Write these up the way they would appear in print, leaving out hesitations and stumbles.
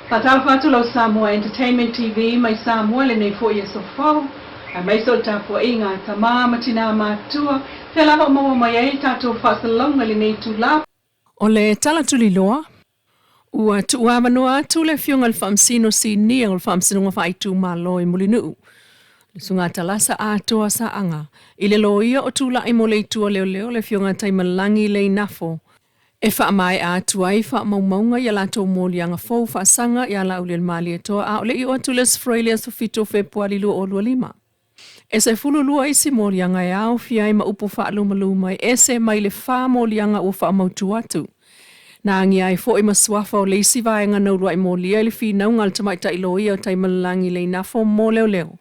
Fatal Fatulo Samoa Entertainment TV, mai Samoa le nei fo yeso fo. A mai so tapo inga tama matina matua. Te lava mo mai ai tato fasalonga le nei tula. O le tala tuli loa. Ua tuava noa tu le fionga le famsino si ni o le famsino nga faitu malo i mulinu. Le sunga talasa atoa sa anga. I le loia o tula i mo le itua leo leo le fionga taimalangi le nafo. E wha mai a tuai wha maumaunga ia lato mōli anga fau wha sanga ia lau le mali e toa a o le i o tules freile so fito februari lua o lua lima. E se fulu lua isi mōli anga e au fiai ma upo wha luma luma e se mai le wha mōli anga o wha mautu atu. Na angi ai fo i masuafa o le isi vaenga naurua i mōli e le fi naunga le tamaita ilo ia o taimalangi le nafo mō leo leo.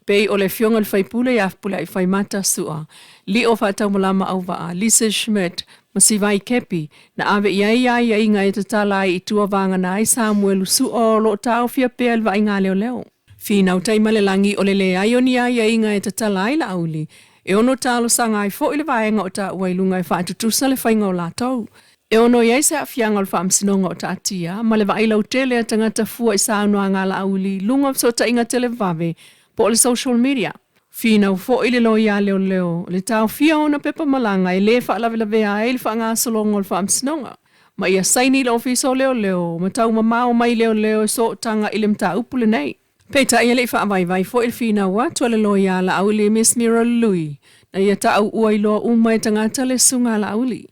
Pei o le fionga le whaipule i afpule i whaimata sua. Li o whatau malama au waa, Lisa Schmidt, masivai kepi, na ave iai inga e tatala i tua vanga na ai Samuelu su o lo tau fia pea alwa inga leo leo. Finau taimale langi o le le ai o ni ai inga e tatala i la auli. E ono talo sanga i fo i le vaenga o ta wailunga i whaatutusa le whainga o la tau. E ono iai se afianga o le whaamsinonga o ta atia, ma le vailau tele a tangata fua i saunua ngā la auli, lunga so ta inga tele vave, po le social media. Fina fo ile lo ia leo leo. Le tau fia ona pepa malanga e le wha lawe a e le wha ngā solonga o le wha amsinonga. Ma ia saini le ofiso leo leo. Ma tau mamao mai leo leo so tanga ile mta upule nei. Peta ia le wha vai fo ile fina wa tua le lo ia la au le Miss Mira Lui. Na ia tau ua iloa umai tangata le sunga la auli.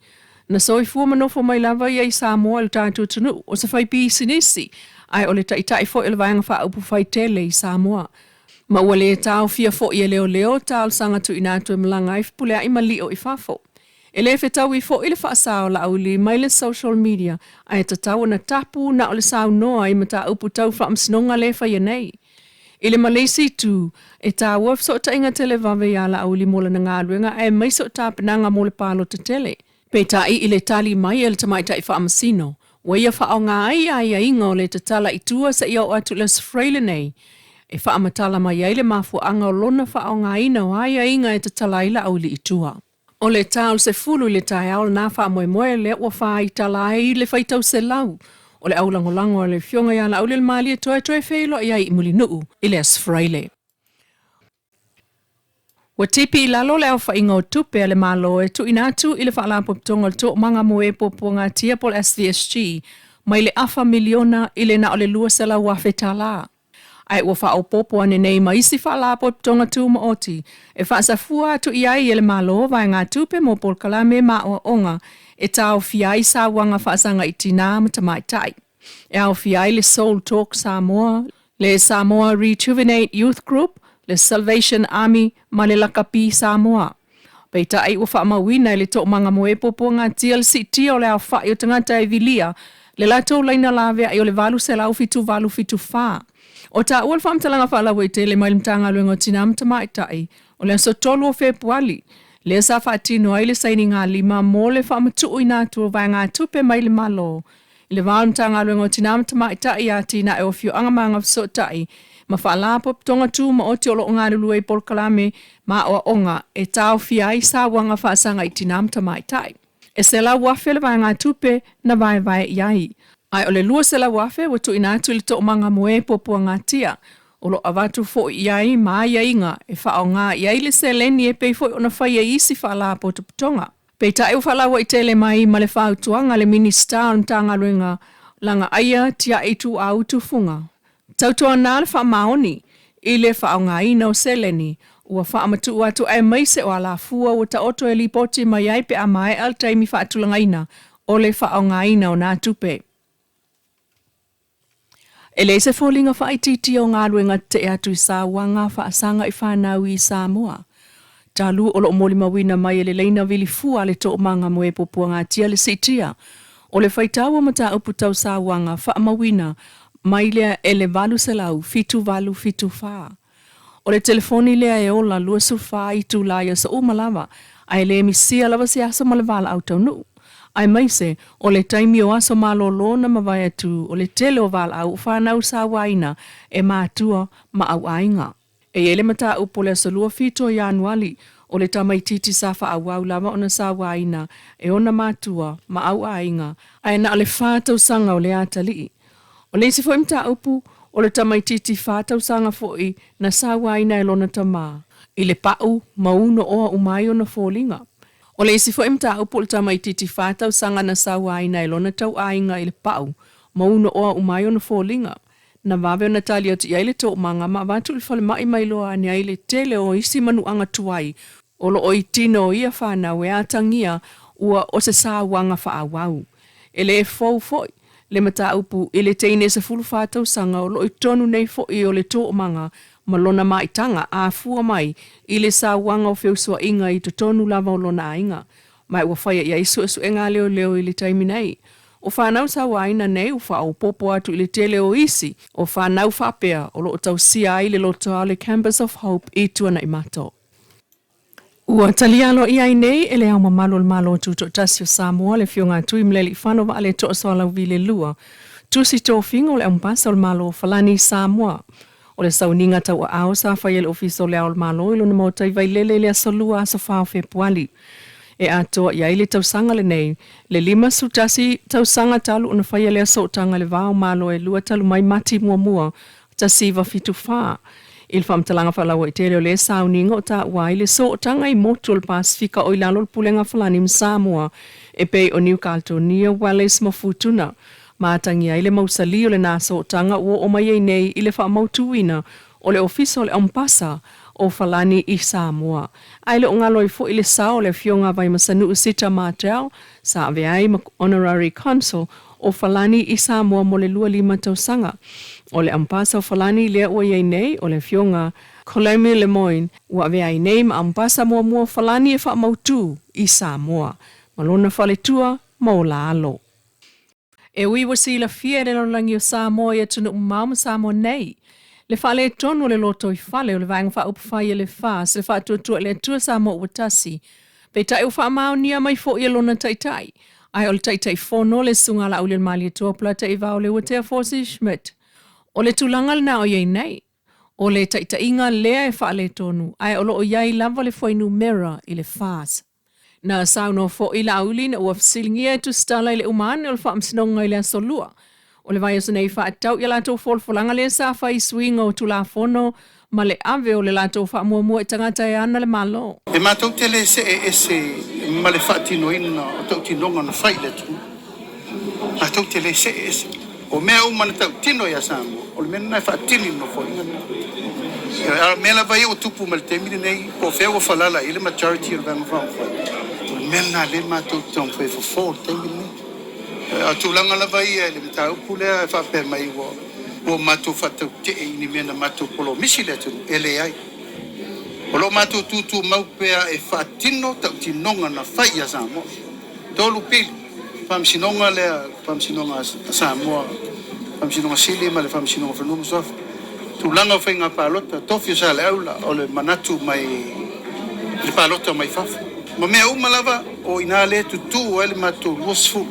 Na so i fua manofo mai lava ia i Samoa le tātou tunu. O sa whai pi sinisi. Ai o le tai fo ile vanga wha upu whai tele i Samoa. Ma ua le tau fia fo i leo leo tal sanga tu inatu e malanga i fpulea i malio i fafo. E le whetau i fo i le whaasao la auli mai le social media a e tatau na tapu na o le sao noa i mata upu tau whaamsinonga le whai nei. I le malesi tu e tau af so ta inga tele vave ia la auli mola na ngā ruenga e mai so ta penanga mo le palo te tele. Peta i le tali mai e le tamaita i whaamasino. Wa ia whaao ngā ai inga o le tatala i tua sa ia o atu les freile nei. E wha amatala mai eile mafu anga o lona wha o ngā ina o aia inga e te talaila au li itua. O le tāu se fulu le tai au nā wha moe moe le ua wha i talai le whaitau se lau. O le au langolango le fionga ia la au le mali e toe wheilo ia i muli nuu i le asfraile. Wa tipi i lalo le au wha inga o tupe le malo e tu inatu i le wha lampo ptonga le to manga moe popo ngā tia pol SVSG mai le afa miliona i le na o le lua se la wafe tala. Ai ua wha o popo ane nei ma isi wha la po tonga tu ma oti. E wha sa fua atu i ai ele malo vai ngā tupe mo pol kalame ma o onga e tau fiai sa wanga wha sanga i tina ma tamai tai. E au fiai le Soul Talk Samoa, le Samoa Rejuvenate Youth Group, le Salvation Army ma le Lakapi Samoa. Peita ai ua wha mawina le to manga mo e popo ngā TLCT o le au wha i o tangata e vilia, le lato laina lawe ai o le valu se lau fitu wha. O ta ua whamtalanga whaalawa i te le mai mtanga luenga tina mtamai tai, o le so tolu o Februari, le sa whaatino ai le saini ngā lima mō le whaamatu i nātua vai ngā tupe mai le malo. I le wāl mtanga luenga tina mtamai tai a tina e o fio angamanga so tai, ma whaalapo tonga tu ma oti o lo ngā lulua i polkalame ma o onga e tau fiai sa wanga whaasanga i tina mtamai tai. E se la wafe le vai ngā tupe na vai iai. Ai o le lua se la wafe watu inatu ili to manga moe popua ngā tia. O lo avatu fo iai maa inga e whao ngā iai le se leni e pei fo ona whai e isi whala po tuputonga. Pei ta e whalawa i tele mai ma le whao tuanga le minister o mtanga ruenga langa aia tia eitu au tufunga. Tautua nā le wha maoni i le whao ngā ina o se leni ua wha matu atu e meise o ala fua o ta oto e li poti mai ai pe a mai al taimi wha atulanga ina o le whao ngā ina o nā tupe. E le se fōlinga whaititi o ngā ruenga te atu i sā wanga whaasanga i whanau i Samoa. Talu o lo moli mawina mai e le leina vili fua le to manga moe popua ngā tia le sitia. O le whaitaua mata upu tau sā wanga wha mawina mai lea e le valu se lau fitu valu fitu wha. O le telefoni lea e ola lua sulfa i tu laia sa umalawa ai le misia lava si asa malavala au tau nuu. Ai maise, o le taimi o aso malolo na mawai atu, o le tele o val au whanau sa waina e mātua ma au ainga. E ele mata upo le asalua fito i anuali, o le tamaititi sa wha au au lava o na sa waina e ona mātua ma au ainga, ai na ale whātau sanga o le atali. O O le isi fo imta upu o le tamaititi whātau sanga fo'i na sāwaina e lona tamā. I le pau mauno oa umai o na fōlinga. O le isi fo imta upu o le tamaititi whātau sanga na sāwaina e lona tau ainga i le pau mauno oa umai o na fōlinga. Na wawe o na tali o ti iaile tō manga ma wātu le whale mai mailoa ni aile tele o isi manu anga tuai. O lo oi tino ia whanau e atangia ua o se sāwanga whaawau. E le e fau foi. Le mata upu i le teine se fulu whātau sanga o loi tonu nei fo i o le tō manga ma lona maitanga a fua mai i le sa wanga o whiusua inga i to tonu lava o lona ainga. Mai ua whaia ia isu esu e ngā leo i le taimi nei. O whanau sa waina nei u wha o popo atu i le tele o isi o whanau whapea o lo o tau sia i le loto a le Campus of Hope i tuana i mato. Ua talialo i ai nei e le au mamalo le malo tuto tasio Samoa le fionga tui mleli whano wa ale to soala vi Leilua. Tusi tō fingo le ampasa o le malo falani Samoa. O le sauninga tau a ao sa whai le ofiso le ao le malo ilo na mautai vai lele le asolua asa whao Februari. E atoa i ai le tausanga le nei, le 5 sutasi tausanga talu una whai le asotanga le vao malo e lua talu mai mati mua tasiva fitu whaa. Il whamtalanga whalawa i te reo le sauninga o ta wai le so tanga i motu o le Pasifika o ilalo le pulenga whalani Samoa e pei o New Caledonia Wales mafutuna. Mātangi ai le mausali o le nā so tanga o mai ei nei i le whamautuina o le ofiso le ampasa o whalani i Samoa. Ai le ongalo i fo i le sao le fionga vai masanu usita mātel sa ave ai honorary consul o whalani i Samoa mo le 2 tausanga. O le ampasa o whalani lea ua iei nei o le fionga Kolemi Lemoine ua ave ai nei ma ampasa mua whalani e whamautu i Samoa. Malona whaletua mo la alo. E ui wasi la fia le langi o Samoa ia tunu umama Samoa nei. Le whale tonu le loto i whale o le vanga wha upawhai le wha se le wha tuatua le tua Samoa watasi. Pei tai o wha mao nia mai fo ia lona taitai. Ai o le taitai whono le sunga la ule mali tua plata i vao le watea Forsi Schmidt. O le tulanga le na o iei nei. O le taitainga lea e whaale tonu. Ai o lo o iei lava le whainu mera i le whaas. Na sauno fo i la uli na ua fsilingia e tu stala i le umane o le whaamsinonga i le asolua. O le vai o sanei whaatau i lato folfolanga le sa whai swinga o tu la fono ma le ave o le lato whaamua e tangata e ana le malo. E mātou tele se ma le whaatino ina o tau tinonga na whai le tu. Mātou tele se. O mea umana tau tino ia Samoa. O le mena nai whaatini no fo inga. Mela vai o tupu ma le temiri nei po whea o whalala i le majority o le vanga whao. Mena le mātou tong whai for temiri nei. A tūlanga la vai e le mta upu lea e whape mai o mātou whatau te e ini mena mātou polo misi le tunu e le ai. O lo mātou tūtū maupea e whaatino tau tinonga na whai ia Samoa. Tolu pili. Whamsinonga lea, whamsinonga Samoa, whamsinonga Sili ma le whamsinonga whanuma sofa. Tūlanga whainga pālota, tofi sa le aula o le manatu mai, le pālota mai whafu. Ma mea umalava o ina le tutu o ele mātou luasfu.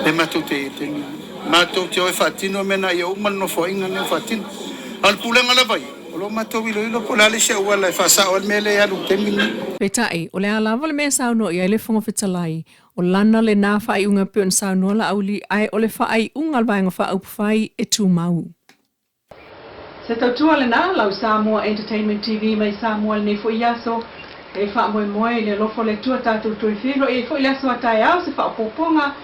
Le mātou te mātou te oi whaatino mena ia umal no whainga ne whaatino. Al pūlenga la vai, o lo mātou ilo po lale se uala e whasa o le mele alu temini. Petai, o le alava le mea sauno i ele whonga whitalai. O lana le nā whai unga pion saunoa la auli ai o le whai unga alwainga wha upawhai e tū mau. Se tautua le nā lau Samoa Entertainment TV mai Samoa le nefo iaso e wha moe le lofo le tua tātou tui whiro e fo ilaso a tai au se wha poponga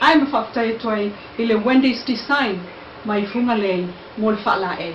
ai ma wha ptai tuai i le Wendy's Design mai funga lei mo le wha la e.